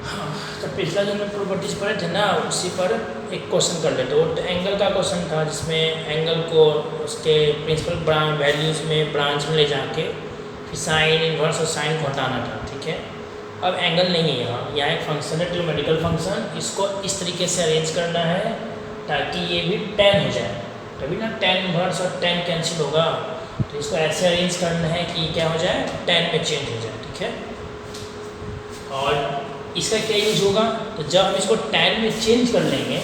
हाँ, तो पिछला जो मैं प्रॉपर्टीज पढ़े थे ना उसी पर एक क्वेश्चन कर लेते। वो एंगल का क्वेश्चन था जिसमें एंगल को उसके प्रिंसिपल वैल्यूज में ब्रांच में ले जाके फिर साइन इन्वर्स और साइन को हटाना था। ठीक है, अब एंगल नहीं है यहाँ एक फंक्शन है ट्रिग्नोमेट्रिकल फंक्शन, इसको इस तरीके से अरेंज करना है ताकि ये भी tan हो जाए। तभी ना tan इन्वर्स और tan कैंसिल होगा, तो इसको ऐसे अरेंज करना है कि क्या हो जाए, tan में चेंज हो जाए। ठीक है, और इसका क्या यूज होगा, तो जब हम इसको tan में चेंज कर लेंगे,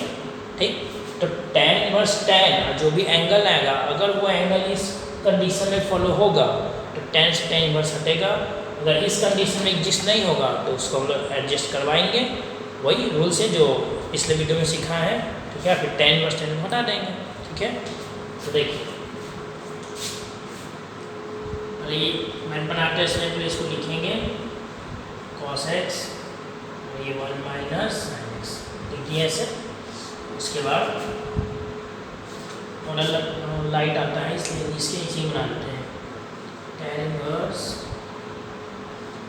ठीक, तो tan इनवर्स tan जो भी एंगल आएगा अगर वो एंगल इस कंडीशन में फॉलो होगा तो tan से tan इनवर्स हटेगा, अगर इस कंडीशन में एग्जिस्ट नहीं होगा तो उसको हम लोग एडजस्ट करवाएंगे, वही रूल्स है जो पिछले वीडियो में सीखा है। ठीक है, फिर tan इनवर्स tan हटा देंगे। ठीक है, तो देखिए मैंने बनाते हैं इसमें, तो इसको लिखेंगे cos x, ये 1 माइनस साइन एक्स लिख दिया ऐसे। उसके बाद थोड़ा लाइट आता है इसलिए इसके नीचे बनाते हैं tan इनवर्स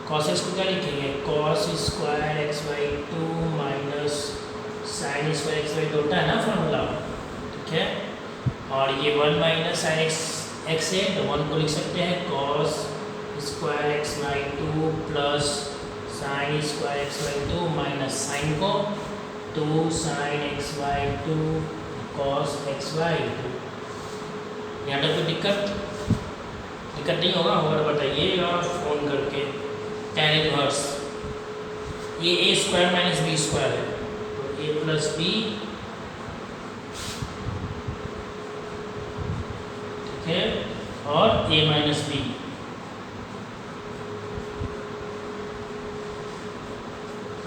cos x को क्या लिखेंगे, cos square x by 2 minus sign square x by 2 होता है ना फॉर्मूला। ठीक है, और ये 1 माइनस साइन एक्स है तो 1 को लिख सकते हैं cos square x by 2 plus sine square x by 2 minus sine को 2 sine x by 2 cos x by 2। यहाँ तक कोई दिक्कत नहीं होगा और बताइएगा फ़ोन करके। tan इनवर्स ये a square minus b square है तो a प्लस बी, ठीक है, और a minus b,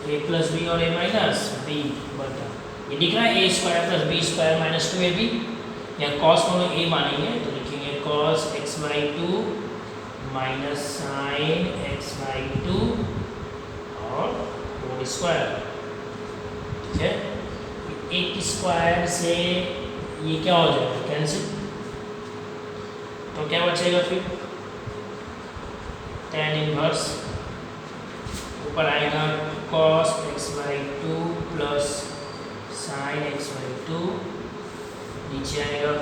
a plus b और ए माइनस बी बटा ये दिख रहा है a square plus b square minus 2ab। यहाँ कॉस को हम लोग ए मानेंगे तो लिखेंगे cos x by 2 minus sign x by 2 और होल स्क्वायर। ठीक है, एक स्क्वायर से ये क्या हो जाएगा, कैंसिल, तो क्या बचेगा फिर tan इनवर्स ऊपर आएगा cos x by 2 plus sign x by 2, नीचे आएगा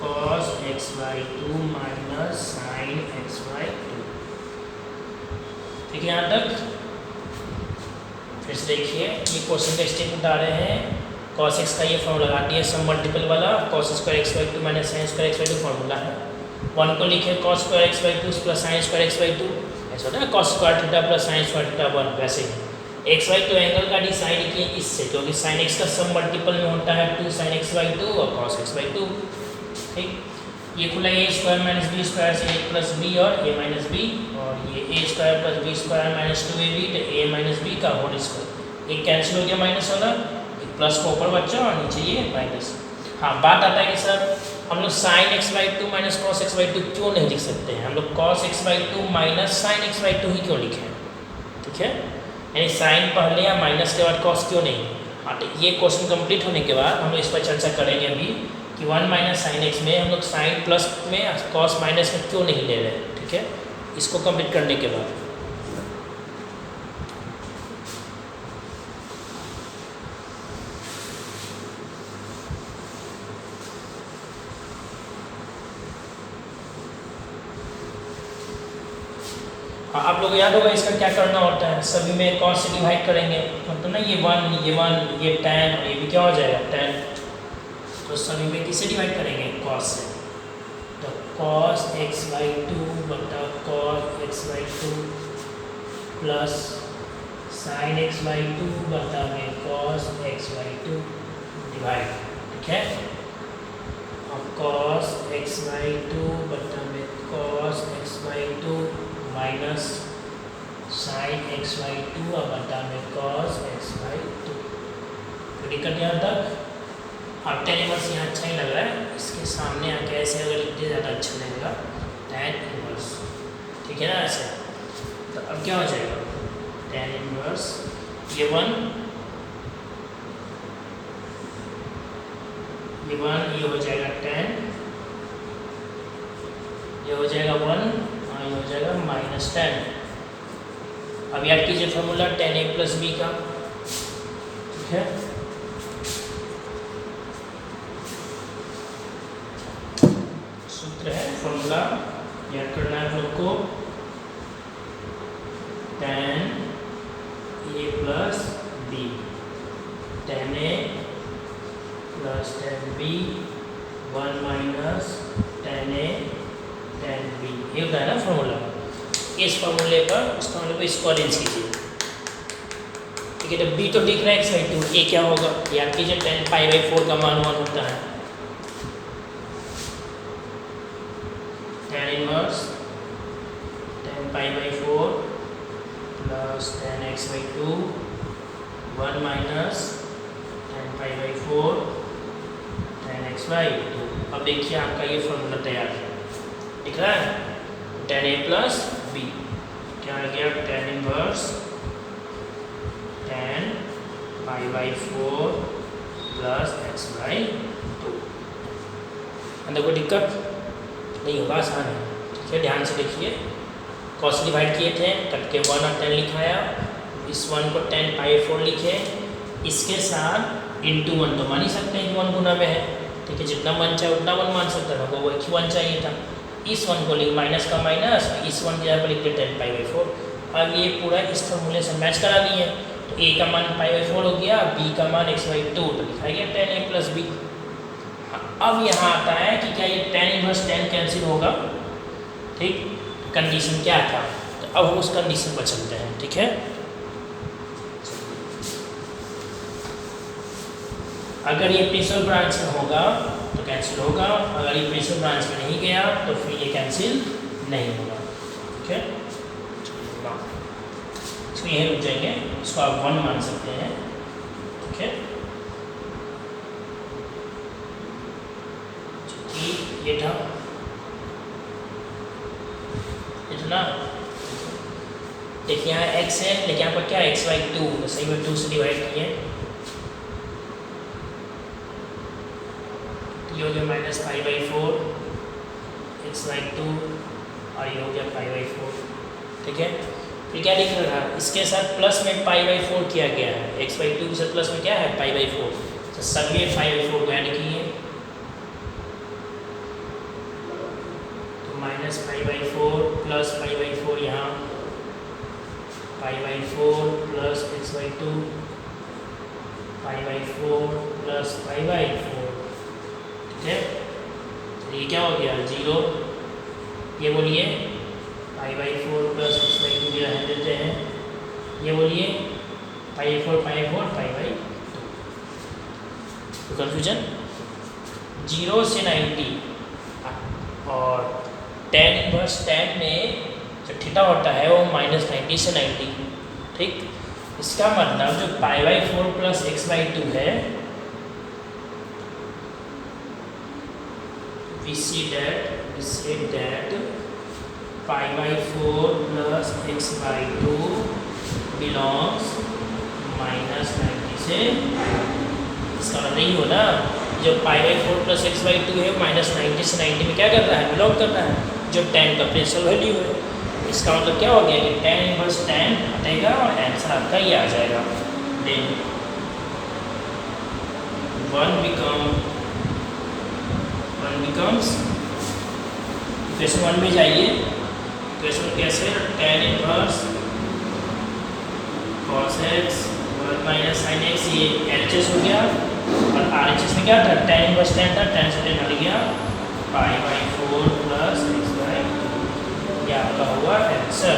cos x by 2 minus sign x by 2। ठीक है, यहाँ तक फिर से देखिए ये क्वेश्चन का स्टेप बता रहे हैं। cos x का ये फॉर्मूला लगा दिया सम मल्टीपल वाला, cos square x by 2 minus sign square x by 2 formula है। 1 को लिखे cos square x by 2 plus sine square x by 2, ऐसा होता है ना cos square theta plus sine square theta 1, वैसे ही एक्स बाई 2 एंगल का डिसाइड किए इससे, क्योंकि साइन एक्स का सम मल्टीपल में होता है 2 साइन एक्स बाई 2 और cos एक्स बाई 2। ठीक, ये खुला ए स्क्वायर माइनस बी स्क्वायर से ए प्लस बी और ए माइनस बी, और ये a square plus b square minus 2ab तो ए माइनस बी का होल स्क्वायर, एक कैंसिल हो गया माइनस वाला, एक प्लस को ऊपर बच्चा और नीचे ये माइनस। हाँ, बात आता है कि सर हम लोग sign x by 2 minus cos x by 2 क्यों नहीं लिख सकते हैं, हम लोग cos x by 2 minus sign x by 2 ही क्यों लिखें। ठीक है, यानी साइन पहले या माइनस के बाद कॉस क्यों नहीं। हाँ, तो ये क्वेश्चन कंप्लीट होने के बाद हम लोग इस पर चर्चा करेंगे अभी कि 1 माइनस साइन एक्स में हम लोग साइन प्लस में कॉस माइनस में क्यों नहीं ले रहे। ठीक है, इसको कंप्लीट करने के बाद आप लोग याद होगा इसका क्या करना होता है, सभी में cos से डिवाइड करेंगे तो ना ये 1 ये tan और ये भी क्या हो जाएगा tan, तो सभी में किससे डिवाइड करेंगे, cos से, तो cos x बाई 2 बटा cos x by 2 plus sign x by 2 बटा में cos x बाई 2 डिवाइड। ठीक है, अब cos x बाई 2 बटा में cos x by 2 minus sign x by 2 और बटा में cos x बाई 2। तो दिक्कत यहाँ तक। अब tan इनवर्स यहाँ अच्छा ही लग रहा है, इसके सामने आके ऐसे अगर लिखते ज़्यादा अच्छा लगेगा tan इनवर्स। ठीक है ना, ऐसे। तो अब क्या हो जाएगा tan इनवर्स ये 1 ये हो जाएगा tan, ये हो जाएगा 1 और ये हो जाएगा माइनस 10। अब याद कीजिए formula tan a plus B का, ठीक है। सूत्र है, फॉर्मूला याद करना है आप लोग को, tan a plus B, tan a प्लस tan b 1 minus tan a tan b, ये होता है ना फॉर्मूला। इस फॉर्मूले पर इस फॉर्मूले पर इसको अरेंज कीजिए, ठीक है। तो b तो दिख रहा है x/2, a क्या होगा याद कीजिए, tan π/4 का मान 1 होता है, tan inverse tan π/4 plus tan x/2 1 minus tan π/4 tan x/2। अब देखिए आपका ये फॉर्मूला तैयार है, दिख रहा है, tan a प्लस बी क्या आ गया, tan inverse tan π/4 plus x/2। अंदर कोई दिक्कत नहीं होगा, आसान है, ठीक है। ध्यान से देखिए, कॉस से डिवाइड किए थे, कट के 1 और 10 लिखाया, इस 1 को tan π/4 लिखे, इसके साथ इंटू 1 तो मान ही सकते हैं कि 1 गुना में है, ठीक है। जितना 1 चाहे उतना 1 मान सकता था, वो 1 चाहिए था। इस 1 को लिख माइनस का माइनस, इस 1 की जगह पर लिखते tan π/4। अब ये पूरा इस फॉर्मूले से मैच करा दिए, तो a का मान π/4 हो गया, b का मान x/2, तो लिखा गया tan a प्लस बी। अब यहाँ आता है कि क्या ये tan इनवर्स tan कैंसिल होगा, ठीक, कंडीशन क्या था, तो अब हम उस कंडीशन पर चलते हैं, ठीक है। अगर ये प्रिंसिपल ब्रांच में होगा तो कैंसिल होगा, अगर ये प्रिंसिपल ब्रांच में नहीं गया तो फिर ये कैंसिल नहीं होगा, ठीक है। इसमें यही रुक जाएंगे, इसको आप 1 मान सकते हैं, ठीक है। ये था इतना, देखिए यहाँ x है, लेकिन यहाँ पर क्या है x/2, तो सही में 2 से डिवाइड किए, ये हो गया माइनस π/4 x/2 और ये हो गया π/4, ठीक है। फिर क्या लिख रहा है, इसके साथ प्लस में π/4 किया गया है, x/2 के साथ प्लस में क्या है π/4, तो सब ये π/4 को ऐड किए, तो माइनस π/4 प्लस π/4 यहाँ, π/4 प्लस x/2 π/4 प्लस π/4, ठीक है। तो ये क्या हो गया 0, ये बोलिए π/4 प्लस x/2 भी रहने देते हैं, ये बोलिए π/4 π/2, तो कन्फ्यूजन 0 से 90, और tan इनवर्स tan में जो थीटा होता है वो -90 से 90, ठीक। इसका मतलब जो π/4 प्लस x/2 है, we see that π/4 plus x/2 belongs -90 से, इसका मतलब नहीं हो ना, जो π/4 plus x/2 है -90 से 90 में क्या कर रहा है, बिलोंग कर रहा है, जो tan का प्रिंसिपल वैल्यू है। इसका मतलब क्या हो गया कि tan इनवर्स tan हटेगा और आंसर आपका ये आ जाएगा, देन 1 becomes, इक्वेशन 1 में जाइए, इक्वेशन कैसे, tan inverse cos x 1 minus sin x, ये LHS हो गया, और RHS में क्या था, tan इनवर्स tan था, tan से tan हट गया, π/4 प्लस x/2, ये आपका हुआ आंसर।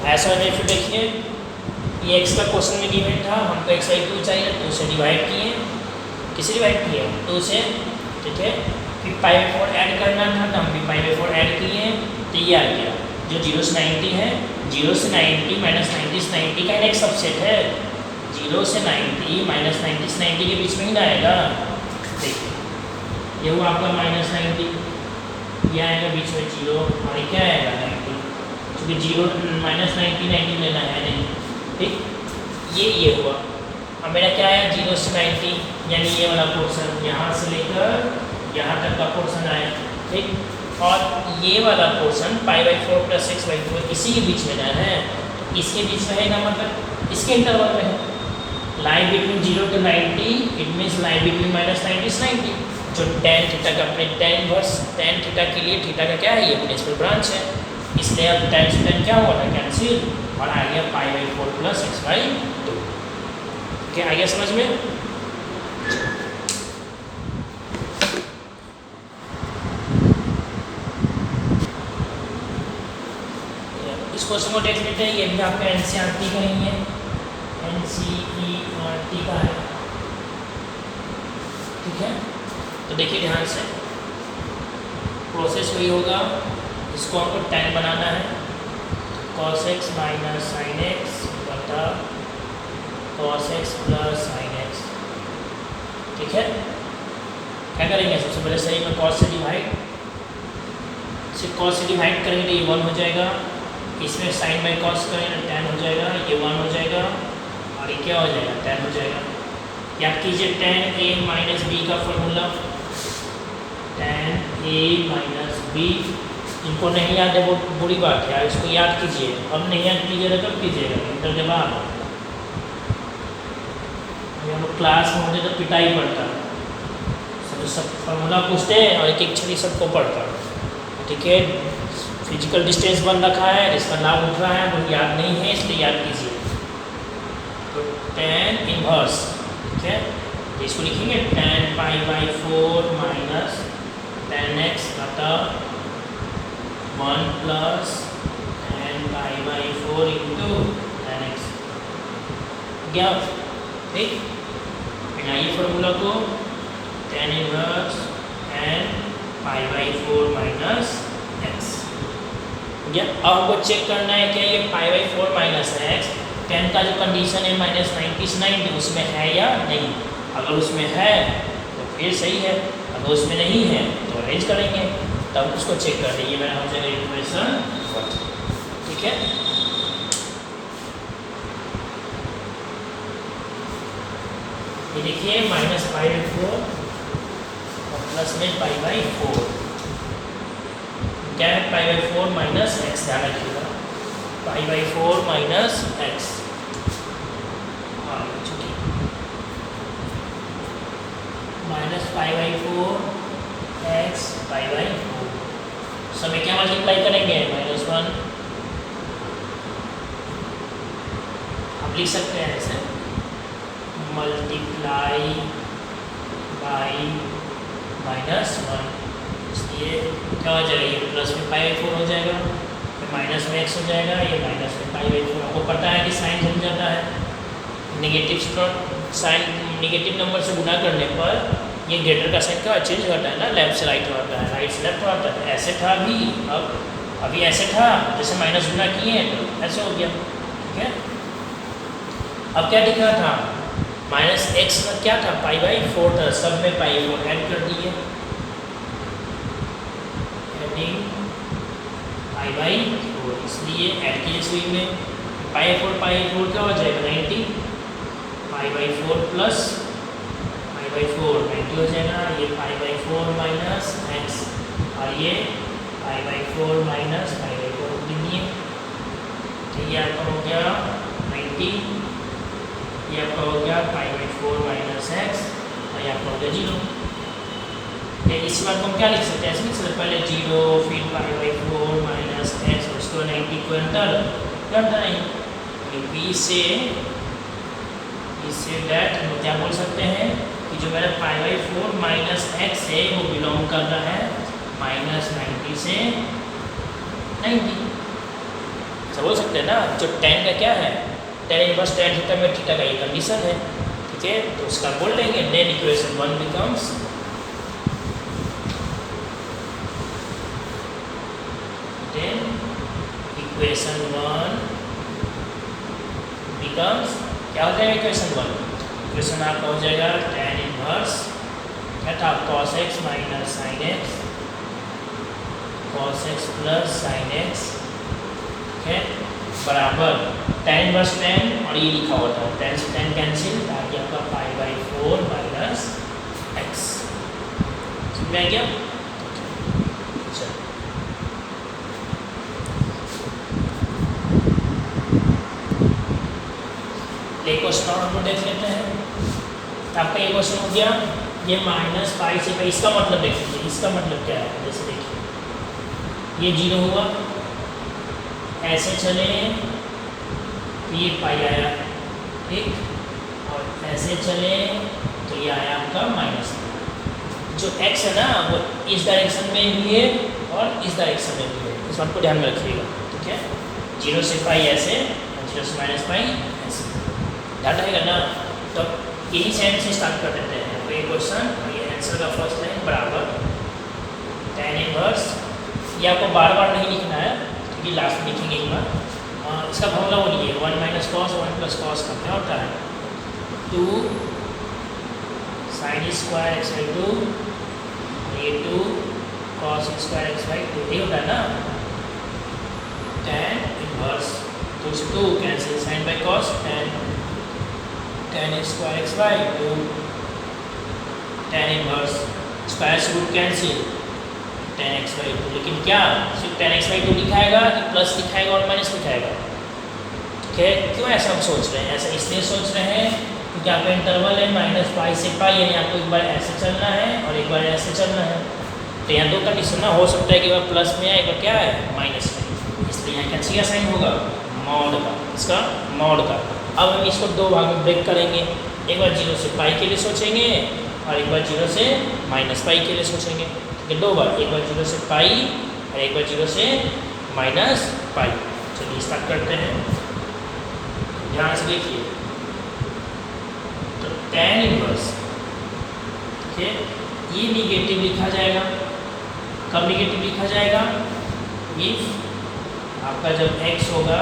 ऐसा नहीं, फिर देखिए ये x का क्वेश्चन में गिवन था, हमको x/2 चाहिए, 2 से डिवाइड किए, किसे डिवाइड किए 2 से, ठीक है। फिर π/4 ऐड करना था, तो हम भी π/4 ऐड किए, तो ये आ गया, जो 0 से 90 है, 0 से 90 माइनस 90 से 90 का एक सबसेट है, 0 से 90 माइनस 90 से 90 के बीच में ही ना आएगा, देखिए ये हुआ आपका -90, ये आएगा बीच में 0, और ये क्या आएगा 90, क्योंकि 0 -90 90 लेना है नहीं, ठीक, ये हुआ। अब मेरा क्या आया 0 से 90, यानी ये वाला पोर्शन यहाँ से लेकर यहाँ तक का पोर्शन आया, ठीक, और ये वाला पोर्शन π/4 प्लस x/2 इसी के बीच में ना है, तो इसके बीच में है ना, मतलब इसके इंटरवल में है। Line between 0 to 90, it means line between -90 is 90। जो tan थीटा का अपने tan इनवर्स tan थीटा के लिए थीटा का क्या है, ये प्रिंसिपल ब्रांच है, इसलिए अब tan से tan क्या हुआ था, कैंसिल, और आ गया π/4 + x/2। क्या आ गया समझ में? इस क्वेश्चन को देख लेते हैं, ये भी आपका एनसीईआरटी का ही है, एनसीईआरटी का है, ठीक है। तो देखिए ध्यान से, प्रोसेस वही होगा, इसको हमको tan बनाना है, cos x - sin x बटा cos x + sin x, ठीक है। क्या करेंगे, सबसे पहले सही में cos से डिवाइड, सिर्फ cos से डिवाइड करेंगे तो ये 1 हो जाएगा, इसमें sin बाई cos करेंगे तो tan हो जाएगा, ये 1 हो जाएगा, और ये क्या हो जाएगा, tan हो जाएगा। याद कीजिए tan a - b का फॉर्मूला, tan a - b, इनको नहीं याद है वो बुरी बात है, इसको याद कीजिए, अब नहीं याद कीजिएगा कब कीजिएगा, इंटर के बाद। हम लोग क्लास में होते तो पिटाई पड़ता, सब फॉर्मूला पूछते हैं और एक एक छड़ी सबको पढ़ता, ठीक है। फिजिकल डिस्टेंस बन रखा है, इसका नाम उठ रहा है, वो याद नहीं है, इसलिए याद कीजिए। तो tan इनवर्स, ठीक है, इसको लिखेंगे tan π/4 माइनस tan x बटा 1 plus tan π/4 into tan x, क्या ठीक। बनाइए फॉर्मूला को, tan inverse tan π/4 minus x, क्या। अब हमको चेक करना है क्या ये π/4 माइनस x tan का जो कंडीशन है -90 से 90 उसमें है या नहीं। अगर उसमें है तो फिर सही है, अगर उसमें नहीं है तो अरेंज करेंगे, तब उसको चेक कर लीजिए, मेरा हो जाएगा इक्वेशन 1, ठीक है। ये देखिए -π/4 और प्लस में π/4, क्या है π/4 माइनस x, ध्यान रखिएगा π/4 माइनस x, -π/4 x π/4, समय क्या मल्टीप्लाई करेंगे, -1, आप लिख सकते हैं ऐसे, मल्टीप्लाई बाई -1, इसलिए क्या हो जाएगा, ये प्लस में π/4 हो जाएगा, फिर माइनस में x हो जाएगा, ये माइनस में π/4। आपको पता है कि साइन घूम जाता है, नेगेटिव साइन नेगेटिव नंबर से गुना करने पर ये ग्रेटर का साइन क्या चेंज होता है ना, लेफ्ट से राइट होता है, राइट से लेफ्ट होता है। ऐसे था अभी, अब अभी ऐसे था, जैसे माइनस गुना किए हैं तो ऐसे हो गया, ठीक है। अब क्या दिख रहा था, -x का क्या था, π/4 था, सब में π/4 ऐड कर दिए, एडिंग π/4, इसलिए ऐड कीजिए सुई में, π/4 क्या हो जाएगा 90, π/4 प्लस π/4 90 हो जाएगा, ये π/4 माइनस x, और ये π/4 माइनस π/4 लीजिए, तो ये आपका हो गया 90, ये आपका हो गया π/4 माइनस x, और ये आपका हो गया 0। इस बात को हम क्या लिख सकते हैं, ऐसे लिख सकते हैं, पहले 0 फिर π/4 माइनस x, उसको 90 को अंतर नहीं, b से दैट हम क्या बोल सकते हैं कि जो मेरा π/4 माइनस x है वो बिलोंग कर रहा है -90 से 90, ऐसा बोल सकते हैं ना। जो tan का क्या है, tan इनवर्स tan थीटा में थीटा का ये कंडीशन है, ठीक है, तो उसका बोल देंगे, देन इक्वेशन 1 बिकम्स क्या हो जाएगा इक्वेशन 1, इक्वेशन आपका हो जाएगा tan इनवर्स क्या था, cos x minus sin x, cos x plus sin x, ठीक है, बराबर tan इनवर्स tan, और ये लिखा हुआ था tan से tan कैंसिल, ताकि आपका π/4 माइनस x, समझ में आ गया। चलो एक क्वेश्चन और हम लोग देख लेते हैं। आपका ये क्वेश्चन हो गया, ये माइनस पाई से पाई, इसका मतलब देख लीजिए, इसका मतलब क्या है। जैसे देखिए ये 0 हुआ, ऐसे चले तो ये पाई आया, ठीक, और ऐसे चले तो ये आया आपका माइनस। जो x है ना वो इस डायरेक्शन में भी है और इस डायरेक्शन में भी है, इस बात को ध्यान में रखिएगा, ठीक है। 0 से पाई ऐसे और 0 से माइनस पाई ऐसे, ध्यान रहेगा ना। तो यही साइड से स्टार्ट कर देते हैं। तो ये क्वेश्चन और ये आंसर का फर्स्ट लाइन बराबर tan इनवर्स, ये आपको बार बार नहीं लिखना है क्योंकि लास्ट में लिखेंगे एक बार। इसका फॉर्मूला बोलिए 1 माइनस कॉस 1 प्लस कॉस का क्या होता है 2 साइन स्क्वायर एक्स बाई 2, ये 2 कॉस स्क्वायर एक्स बाई 2, ये होता है ना tan इनवर्स। तो 2 cancel, sine by cos tan square x by 2 tan inverse, square से root cancel tan x by 2। लेकिन क्या सिर्फ tan x बाई 2 लिखाएगा कि प्लस लिखाएगा और माइनस लिखाएगा, ठीक है। क्यों ऐसा हम सोच रहे हैं? ऐसा इसलिए सोच रहे हैं क्योंकि आपका इंटरवल है माइनस पाई से पाई, यानी आपको एक बार ऐसे चलना है और एक बार ऐसे चलना है। तो यहाँ दो कंडीशन ना हो सकता है कि वह प्लस में है, एक बार क्या है माइनस में, इसलिए यहाँ कैंसी का साइन होगा मॉड का, इसका मॉड का। अब हम इसको दो भाग में ब्रेक करेंगे, एक बार 0 से पाई के लिए सोचेंगे और एक बार 0 से माइनस पाई के लिए सोचेंगे, दो बार, एक बार 0 से पाई और एक बार 0 से माइनस पाई। चलिए स्टार्ट करते हैं, ध्यान से देखिए। तो tan इनवर्स, ठीक है, ये निगेटिव लिखा जाएगा। कब निगेटिव लिखा जाएगा? इफ आपका जब x होगा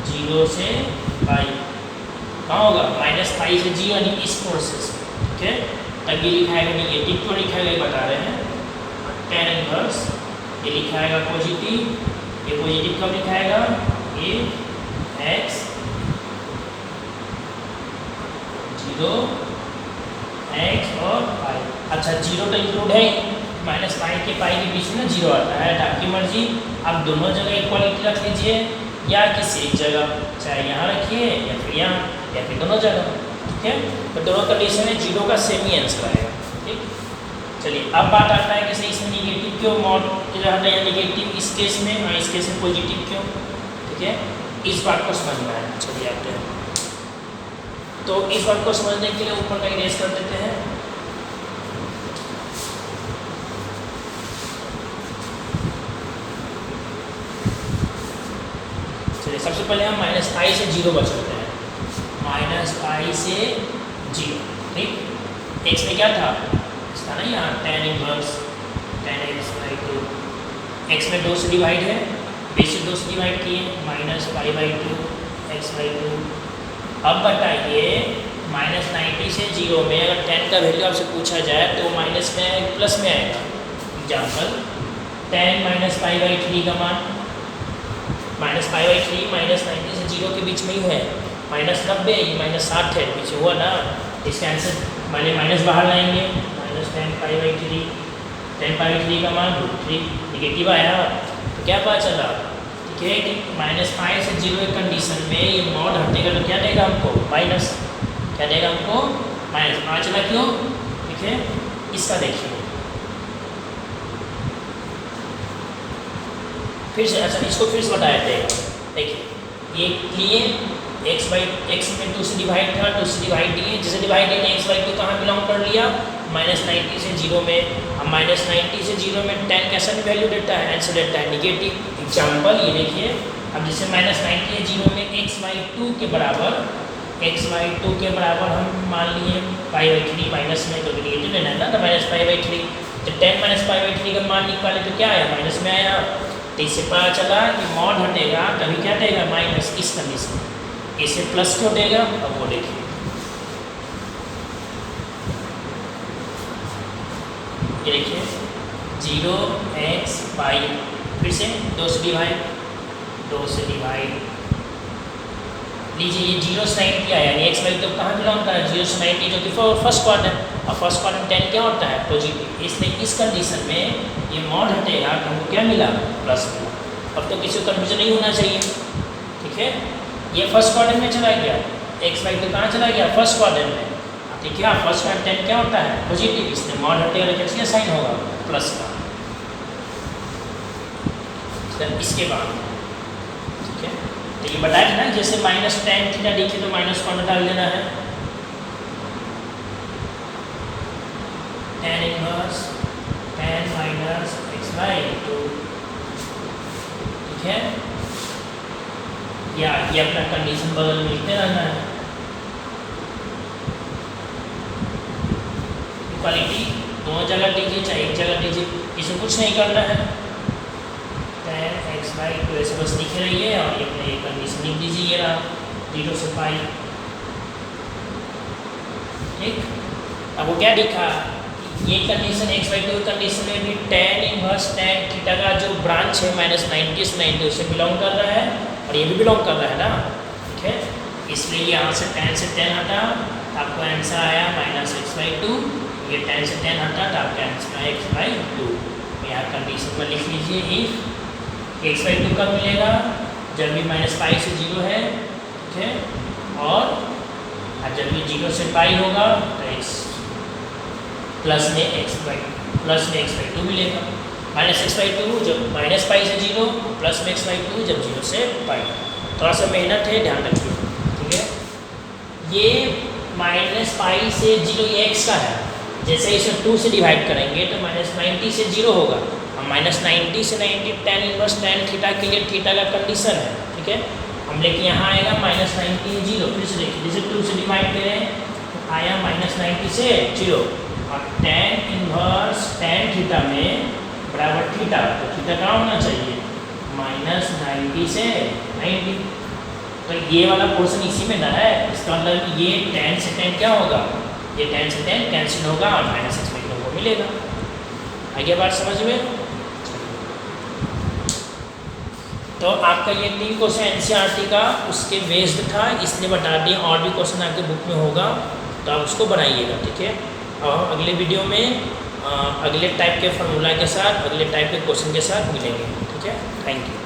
0 से पाई, कहाँ होगा माइनस पाई से 0, यानी इस प्रोसेस, ठीक है। तब ये लिखाएगा निगेटिव, क्यों लिखाएगा ये बता रहे हैं। tan इनवर्स ये लिखाएगा पॉजिटिव, ये पॉजिटिव कब लिखाएगा ये x 0 x और पाई। अच्छा 0 तो इंक्लूड है, माइनस पाई के पाई के बीच में ना 0 आता है। आपकी मर्जी, आप दोनों जगह इक्वालिटी रख लीजिए या किसी एक जगह, चाहे यहाँ रखिए या फिर यहाँ या फिर दोनों जगह, ठीक है। तो दोनों कंडीशन में 0 का सेम ही आंसर आएगा, ठीक। चलिए अब बात आता है कि सही इसमें निगेटिव क्यों मॉड रहता है, या निगेटिव इस केस में और इस केस में पॉजिटिव क्यों, ठीक है। इस बात को समझना है। चलिए आते हैं, तो इस बात को समझने के लिए ऊपर का इरेज कर देते हैं। चलिए सबसे पहले हम माइनस पाई से 0 बचाते हैं, माइनस पाई से 0, ठीक। x में क्या था, इसका ना यहाँ tan inverse tan x by 2, x में 2 से डिवाइड है, बेसिक 2 से डिवाइड किए, minus pi by 2 x by 2। अब बताइए माइनस 90 से 0 में अगर tan का वैल्यू आपसे पूछा जाए तो माइनस में आएगा प्लस में आएगा। Example tan minus pi by 3 का मान, माइनस पाई बाई 3 माइनस 90 से 0 के बीच में ही है, माइनस 90 ये माइनस 60 है, पीछे हुआ ना, इसका आंसर पहले माइनस बाहर लाएंगे, minus tan pi by 3, tan pi by 3 का मान √3, निगेटिव आया तो क्या पता चला, ठीक है कि माइनस पाई से 0 की कंडीशन में ये मॉड हटेगा तो क्या देगा हमको माइनस, क्या देगा हमको माइनस। पता चला क्यों, ठीक है। इसका देखिए फिर से, अच्छा इसको फिर से बताया जाएगा। देखिए ये लिए x में 2 से डिवाइड था, 2 से डिवाइड दिए, जैसे डिवाइड दिए x बाई 2 कहाँ बिलोंग कर लिया माइनस 90 से 0 में। अब माइनस 90 से 0 में tan कैसा वैल्यू देता है, आंसर देता है निगेटिव। एग्जाम्पल ये देखिए, अब जैसे माइनस 90 से 0 में x बाई 2 के बराबर हम मान लिए पाई बाई 3 माइनस में, तो निगेटिव लेना है ना, तो माइनस पाई बाई 3, तो tan माइनस पाई बाई 3 का मान निकाले तो क्या आया माइनस में आया। तो इससे पता चला कि मॉड हटेगा तभी क्या देगा माइनस, इस कंडीशन में। इसे प्लस क्यों देगा, अब वो देखिए। ये देखिए 0x पाई, फिर से 2 से डिवाइड लीजिए, ये 0 से 90 आया, यानी x बाई तो कहाँ बिलोंग कर रहा है 0 से 90, जो कि फर्स्ट क्वाड्रेंट, और फर्स्ट क्वाड्रेंट tan क्या होता है पॉजिटिव, इसलिए इस कंडीशन में ये मॉड हटेगा तो हमको क्या मिला प्लस मिला। अब तो किसी को कन्फ्यूजन नहीं होना चाहिए, ठीक है। ये फर्स्ट क्वाड्रेंट में चला गया, एक्स बाई टू कहाँ चला गया, फर्स्ट क्वाड्रेंट में। ठीक है, फर्स्ट क्वाड्रेंट क्या होता है, पॉजिटिव, इसमें मॉड हटेगा, कैसे साइन होगा, प्लस का। इसके बाद ठीक है, तो ये बताया था ना, जैसे माइनस टेन थीटा दिखे तो माइनस कॉर्नर डाल देना है, tan inverse tan minus x by two. ठीक है, या ये अपना कंडीशन बदल में लिखते रहना है। इक्वालिटी दोनों जगह दीजिए चाहे एक जगह दीजिए, इसमें कुछ नहीं करना है, टेन एक्स बाई टू ऐसे बस लिखे रहिए और ये अपने कंडीशन लिख दीजिए, ये रहा 0 से पाई। ठीक, अब वो क्या लिखा, ये condition x by two condition में भी टेन इनवर्स टेन थीटा का जो ब्रांच है माइनस 90 से 90 उससे बिलोंग कर रहा है, और ये भी बिलोंग कर रहा है ना। ठीक है, इसलिए यहाँ से 10 से 10 हटा, आपको आंसर आया माइनस एक्स बाई टू। ये 10 से 10 हटा तो आपका आंसर आया एक्स बाई टू। यहाँ कंडीशन में लिख लीजिए, इफ एक्स बाई टू कब मिलेगा, जब भी माइनस पाई से 0 है। ठीक है, और जब भी 0 से पाई होगा तो एक्स प्लस में एक्स बाई टू मिलेगा। माइनस एक्स बाई टू जब माइनस पाई से 0, प्लस में एक्स बाई टू जब 0 से पाई। थोड़ा सा मेहनत है, ध्यान रखिए। ठीक है, ये माइनस पाई से 0 ये एक्स का है, जैसे इसे 2 से डिवाइड करेंगे तो माइनस 90 से 0 होगा, और माइनस 90 से 90 टेन इनवर्स टेन थीटा के लिए थीटा का कंडीशन है। ठीक है, हम लेके यहाँ आएगा माइनस 90 0, फिर से देखिए जैसे 2 से डिवाइड करें आया माइनस 90 से 0, और टेन इनवर्स टेन थीटा में बराबर थीटा, तो थीटा कहाँ होना चाहिए, माइनस 90 से 90। तो ये वाला पोर्शन इसी में ना है, इसका मतलब ये 10 से 10 क्या होगा, ये 10 से 10 कैंसिल होगा और माइनस एक्स बाई टू को मिलेगा। आगे बात समझ में। तो आपका ये 3 क्वेश्चन एनसीईआरटी का उसके बेस्ड था, इसलिए बता दिए, और भी क्वेश्चन आपके बुक में होगा तो आप उसको बनाइएगा। ठीक है, और अगले वीडियो में अगले टाइप के फार्मूला के साथ, अगले टाइप के क्वेश्चन के साथ मिलेंगे। ठीक है, थैंक यू।